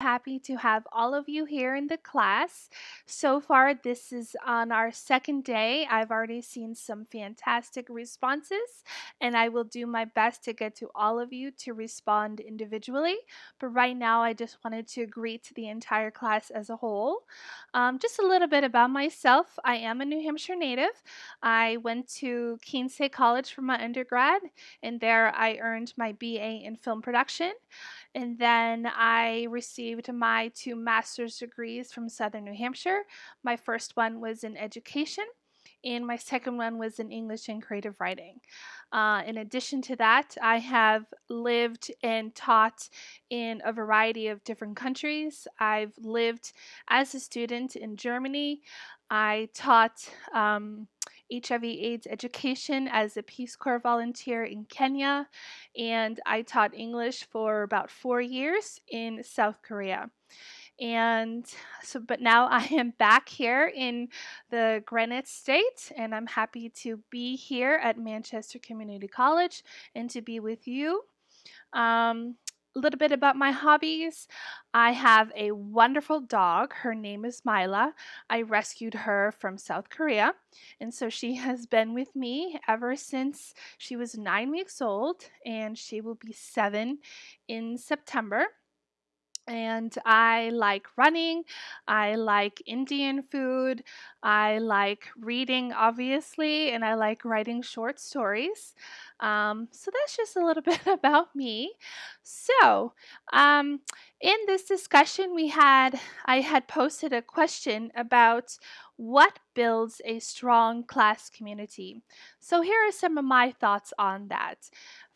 Happy to have all of you here in the class. So far, this is on our second day. I've already seen some fantastic responses, and I will do my best to get to all of you to respond individually. But right now, I just wanted to greet the entire class as a whole. Just a little bit about myself. I am a New Hampshire native. I went to Keene State College for my undergrad, and there I earned my BA in film production. And then I received my two master's degrees from Southern New Hampshire. My first one was in education, and my second one was in English and creative writing. In addition to that, I have lived and taught in a variety of different countries. I've lived as a student in Germany. I taught HIV/AIDS education as a Peace Corps volunteer in Kenya, and I taught English for about 4 years in South Korea. And so, but now I am back here in the Granite State, and I'm happy to be here at Manchester Community College and to be with you. A little bit about my hobbies. I have a wonderful dog. Her name is Mila. I rescued her from South Korea, and so she has been with me ever since she was 9 weeks old, and she will be 7 in September. And I like running. I like Indian food. I like reading, obviously, and I like writing short stories. So that's just a little bit about me. So, um, in this discussion, I had posted a question about what builds a strong class community. So here are some of my thoughts on that.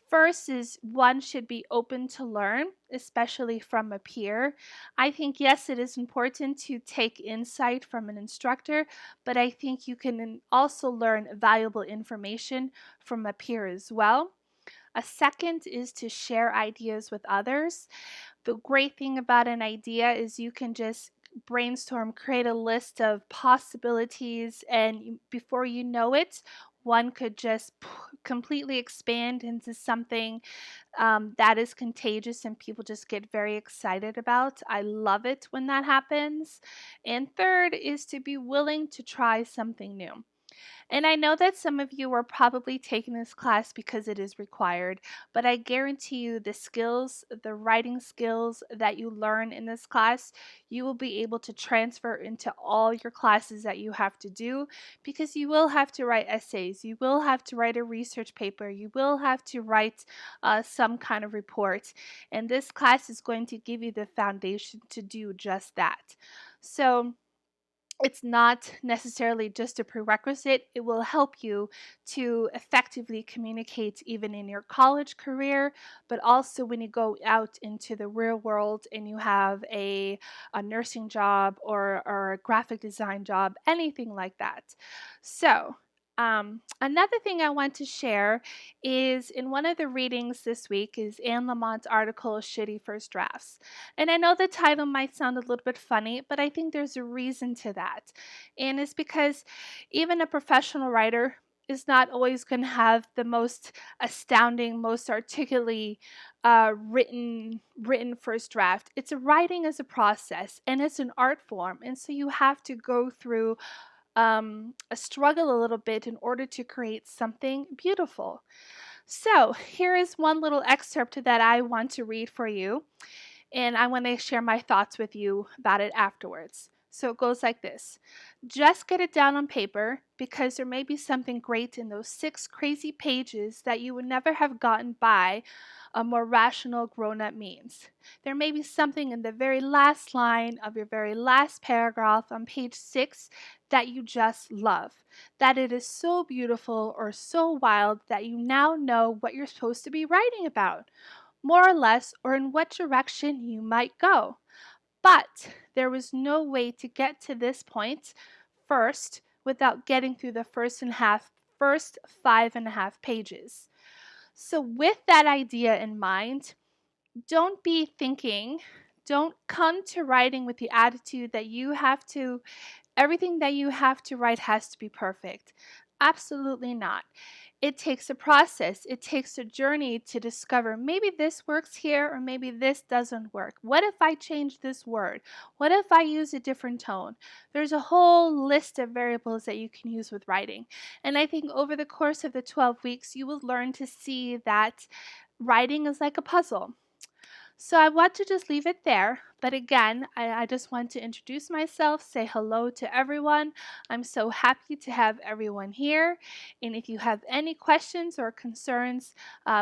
First is one should be open to learn, especially from a peer. I think, yes, it is important to take insight from an instructor, but I think you can also learn valuable information from a peer as well. A second is to share ideas with others. The great thing about an idea is you can just brainstorm, create a list of possibilities, and before you know it, one could just completely expand into something that is contagious and people just get very excited about. I love it when that happens. And third is to be willing to try something new. And I know that some of you are probably taking this class because it is required, but I guarantee you the skills, the writing skills that you learn in this class, you will be able to transfer into all your classes that you have to do because you will have to write essays, you will have to write a research paper, you will have to write some kind of report. And this class is going to give you the foundation to do just that. So, it's not necessarily just a prerequisite. It will help you to effectively communicate even in your college career, but also when you go out into the real world and you have a nursing job or a graphic design job, anything like that. So, another thing I want to share is in one of the readings this week is Anne Lamont's article, Shitty First Drafts. And I know the title might sound a little bit funny, but I think there's a reason to that. And it's because even a professional writer is not always going to have the most astounding, most articulately written first draft. It's a writing as a process, and it's an art form, and so you have to go through a struggle a little bit in order to create something beautiful. So here is one little excerpt that I want to read for you, and I want to share my thoughts with you about it afterwards. So it goes like this. Just get it down on paper because there may be something great in those 6 crazy pages that you would never have gotten by a more rational grown-up means. There may be something in the very last line of your very last paragraph on page 6 that you just love, that it is so beautiful or so wild that you now know what you're supposed to be writing about, more or less, or in what direction you might go. But there was no way to get to this point first without getting through the first 5.5 pages. So with that idea in mind, don't be thinking, don't come to writing with the attitude that everything that you have to write has to be perfect. Absolutely not. It takes a process. It takes a journey to discover maybe this works here or maybe this doesn't work. What if I change this word? What if I use a different tone? There's a whole list of variables that you can use with writing. And I think over the course of the 12 weeks, you will learn to see that writing is like a puzzle. So I want to just leave it there. But again, I just want to introduce myself, say hello to everyone. I'm so happy to have everyone here. And if you have any questions or concerns,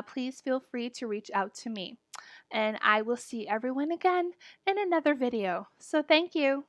please feel free to reach out to me. And I will see everyone again in another video. So thank you.